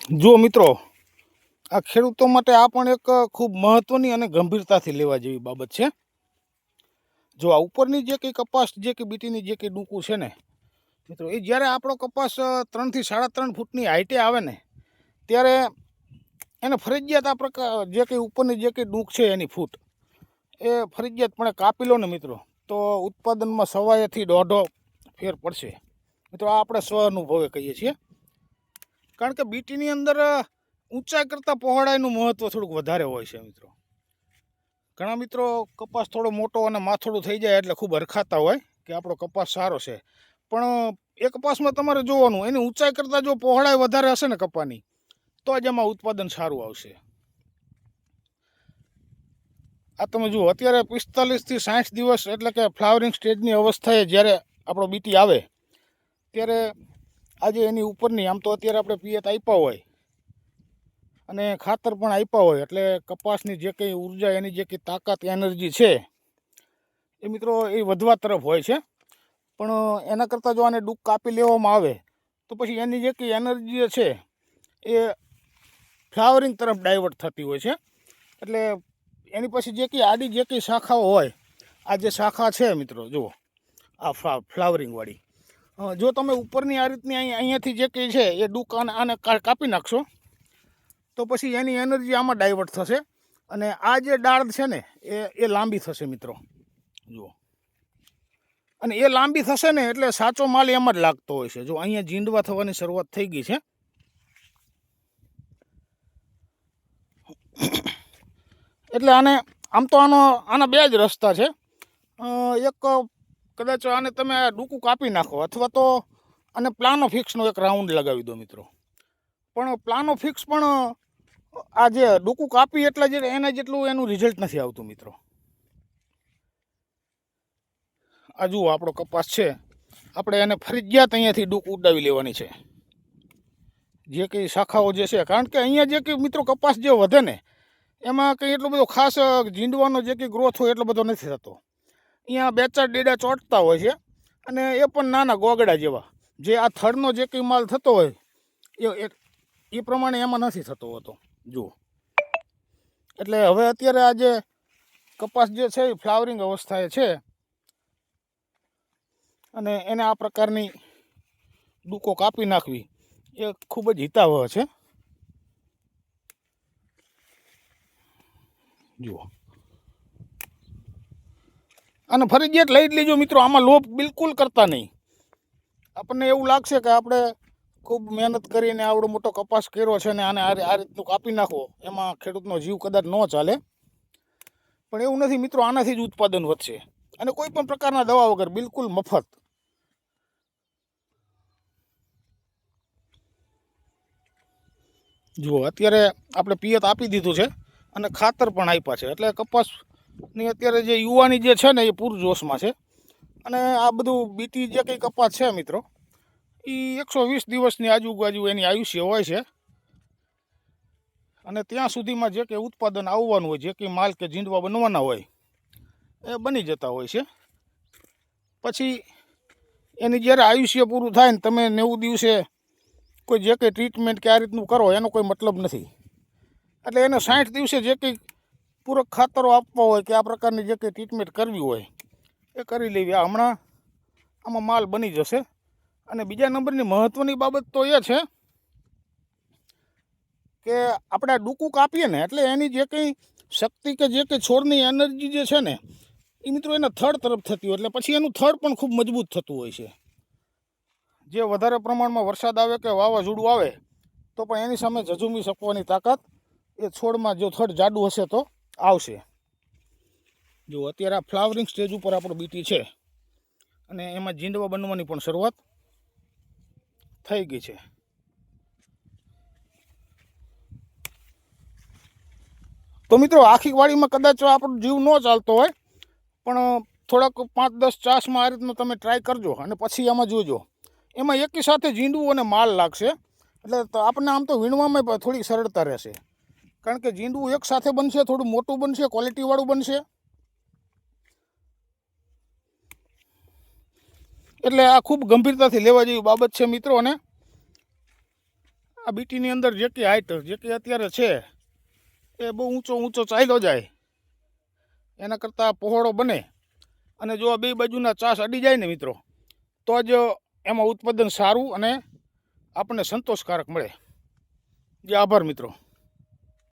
જો મિત્રો, આ ખેડૂતો માટે આ પણ એક ખૂબ મહત્વની અને ગંભીરતાથી લેવા જેવી બાબત છે. જો આ ઉપરની જે કંઈ કપાસ જે કે બીટીની જે કંઈ ડૂંકું છે ને મિત્રો, એ જ્યારે આપણો કપાસ 3 થી 3.5 ફૂટની હાઈટે આવે ને ત્યારે એને ફરજિયાત આ પ્રકાર જે કંઈ ઉપરની જે કંઈ ડૂંક છે એની ફૂટ એ ફરજિયાતપણે કાપી લો ને મિત્રો, તો ઉત્પાદનમાં 1.5 થી 1.5 ફેર પડશે. મિત્રો આ આપણે સ્વ અનુભવે કહીએ છીએ, કારણ કે બીટીની અંદર ઊંચાઈ કરતાં પહોળાઈનું મહત્ત્વ થોડુંક વધારે હોય છે મિત્રો. ઘણા મિત્રો કપાસ થોડો મોટો અને માથોડું થઈ જાય એટલે ખૂબ હરખાતા હોય કે આપણો કપાસ સારો છે, પણ એ કપાસમાં તમારે જોવાનું એની ઊંચાઈ કરતાં જો પહોળાઈ વધારે હશે ને કપાની, તો જ એમાં ઉત્પાદન સારું આવશે. આ તમે જુઓ, અત્યારે 45 થી 60 દિવસ એટલે કે ફ્લાવરિંગ સ્ટેજની અવસ્થાએ જ્યારે આપણો બીટી આવે ત્યારે આજે એની ઉપરની આમ તો અત્યારે આપણે પિયત આપ્યા હોય અને ખાતર પણ આપ્યા હોય એટલે કપાસની જે કંઈ ઉર્જા, એની જે કંઈ તાકાત, એનર્જી છે એ મિત્રો એ વધવા તરફ હોય છે. પણ એના કરતાં જો આને ડૂક કાપી લેવામાં આવે તો પછી એની જે કંઈ એનર્જી છે એ ફ્લાવરિંગ તરફ ડાયવર્ટ થતી હોય છે. એટલે એની પછી જે કંઈ આડી જે કંઈ શાખાઓ હોય, આ જે શાખા છે મિત્રો જુઓ, આ ફ્લાવરિંગવાળી, જો તમે ઉપરની આ રીતની અહીંયાથી જે કંઈ છે એ ડૂક આને કાપી નાખશો તો પછી એની એનર્જી આમાં ડાયવર્ટ થશે અને આ જે ડાળ છે ને એ લાંબી થશે મિત્રો જુઓ. અને એ લાંબી થશે ને એટલે સાચો માલ એમાં જ લાગતો હોય છે. જો અહીંયા જીંડવા થવાની શરૂઆત થઈ ગઈ છે. એટલે આમ તો આના બે જ રસ્તા છે. એક કદાચ આને તમે ડૂકું કાપી નાખો, અથવા તો અને પ્લાનો ફિક્સનો એક રાઉન્ડ લગાવી દો મિત્રો. પણ પ્લાનો ફિક્સ પણ આ જે ડૂકું કાપી એટલે એના જેટલું એનું રિઝલ્ટ નથી આવતું મિત્રો. આ જુઓ આપણો કપાસ છે, આપણે એને ફરજિયાત અહીંયાથી ડૂક ઉડાવી લેવાની છે જે કંઈ શાખાઓ જે છે, કારણ કે અહીંયા જે કંઈ મિત્રો કપાસ જે વધે ને એમાં કંઈ એટલો બધો ખાસ જીંડવાનો જે કંઈ ગ્રોથ હોય એટલો બધો નથી થતો. અહીંયા 2-4 ડેડા ચોંટતા હોય છે અને એ પણ નાના ગોગડા જેવા. જે આ થડનો જે કંઈ માલ થતો હોય એ પ્રમાણે એમાં નથી થતો હોતો જુઓ. એટલે હવે અત્યારે આ જે કપાસ જે છે એ ફ્લાવરિંગ અવસ્થાએ છે અને એને આ પ્રકારની ડૂકો કાપી નાખવી એ ખૂબ જ હિતાવહ છે જુઓ. અને ફરજિયાત લઈ જ લેજો મિત્રો, આમાં લોભ બિલકુલ કરતા નહીં. આપણને એવું લાગશે કે આપણે ખૂબ મહેનત કરીને આવડો મોટો કપાસ કર્યો છે ને આને આ રીતનું કાપી નાખો, એમાં ખેડૂતનો જીવ કદાચ ન ચાલે, પણ એવું નથી મિત્રો. આનાથી જ ઉત્પાદન વધશે અને કોઈ પણ પ્રકારના દવા વગર બિલકુલ મફત. જુઓ અત્યારે આપણે પિયત આપી દીધું છે અને ખાતર પણ આપ્યા છે, એટલે કપાસની અત્યારે જે યુવાની જે છે ને એ પૂરજોશમાં છે. અને આ બધું બીટી જે કંઈ કપાસ છે મિત્રો એ 120 દિવસની આજુબાજુ એની આયુષ્ય હોય છે. અને ત્યાં સુધીમાં જે કંઈ ઉત્પાદન આવવાનું હોય, જે કંઈ માલ કે જીંડવા બનવાના હોય એ બની જતા હોય છે. પછી એની જ્યારે આયુષ્ય પૂરું થાય ને તમે 90 દિવસે કોઈ જે કંઈ ટ્રીટમેન્ટ કે આ રીતનું કરો એનો કોઈ મતલબ નથી. એટલે એને 60 દિવસે જે કંઈ પૂરક ખાતરો આપવા હોય કે આ પ્રકારની જે કંઈ ટ્રીટમેન્ટ કરવી હોય એ કરી લેવી. આ હમણાં આમાં માલ બની જશે. અને બીજા નંબરની મહત્ત્વની બાબત તો એ છે કે આપણે ડૂકું કાપીએ ને એટલે એની જે કંઈ શક્તિ કે જે કંઈ છોડની એનર્જી જે છે ને એ મિત્રો એના થડ તરફ થતી હોય એટલે પછી એનું થડ પણ ખૂબ મજબૂત થતું હોય છે. જે વધારે પ્રમાણમાં વરસાદ આવે કે વાવાઝોડું આવે તો પણ એની સામે ઝઝૂમી શકવાની તાકાત એ છોડમાં જો થડ જાડું હશે તો આવશે. જો અત્યારે આ ફ્લાવરિંગ સ્ટેજ ઉપર આપણો બીટી છે અને એમાં જીંડવા બનવાની પણ શરૂઆત થઈ ગઈ છે. તો મિત્રો આખી વાડીમાં કદાચ આપણો જીવ ન ચાલતો હોય, પણ થોડાક 5-10 ચાસમાં આ રીતનું તમે ટ્રાય કરજો અને પછી એમાં જોજો, એમાં એકી સાથે જીંડવું અને માલ લાગશે. એટલે આપણને આમ તો વીણવામાં થોડી સરળતા રહેશે, કારણ કે જીંડવું એક સાથે બનશે, થોડું મોટું બનશે, ક્વોલિટીવાળું બનશે. એટલે આ ખૂબ ગંભીરતાથી લેવા જેવી બાબત છે મિત્રો. અને આ બીટીની અંદર જે કે હાઈટ જે કે અત્યારે છે એ બહુ ઊંચો ચાલ્યો જાય એના કરતાં પહોળો બને અને જો આ બે બાજુના ચાસ અડી જાય ને મિત્રો તો જ એમાં ઉત્પાદન સારું અને આપણને સંતોષકારક મળે. જે આભાર મિત્રો.